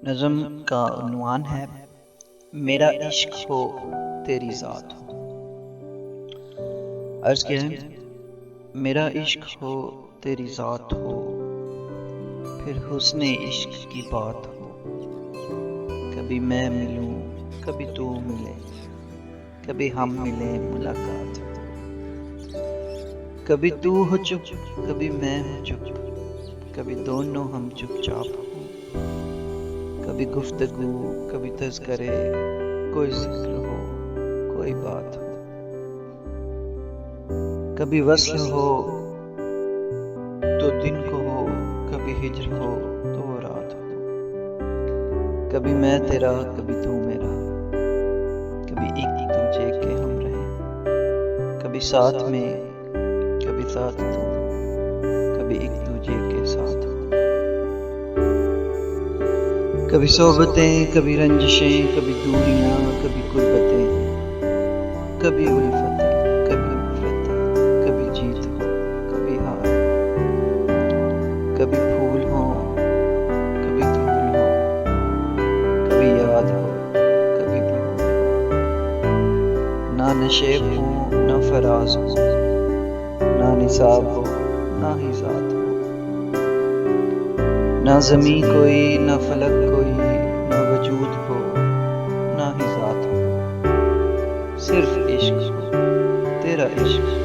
نظم کا عنوان ہے میرا عشق ہو تیری ذات ہو۔ عرض کیا ہے میرا عشق ہو تیری ذات ہو، پھر حسن عشق کی بات ہو۔ کبھی میں ملوں کبھی تو ملے، کبھی ہم ملیں ملاقات ہو۔ کبھی تو ہو چپ کبھی میں ہوں چپ، کبھی دونوں ہم چپ چاپ ہو۔ کبھی گفتگو کبھی تذکرے، کوئی ذکر ہو کوئی بات ہو۔ کبھی وصل ہو تو دن کو ہو، کبھی ہجر ہو تو وہ رات ہو۔ کبھی میں تیرا کبھی تو میرا، کبھی ایک دوجے کے ہم رہیں۔ کبھی ساتھ میں کبھی ساتھ تو، کبھی ایک دوجے کے ساتھ ہو۔ کبھی صحبتیں کبھی رنجشیں، کبھی دوریاں کبھی قربتیں، کبھی الفتیں کبھی نفرتیں، کبھی جیت ہو کبھی ہار، کبھی پھول ہو کبھی دھول ہو، کبھی یاد ہو کبھی بھول ہو۔ نہ نشیب ہو نہ فراز ہو، نہ نصاب ہو نہ ہی ذات ہو۔ نہ زمیں کوئی نہ فلک کوئی، نہ وجود ہو نہ ہی ذات ہو۔ صرف عشق ہو تیرا عشق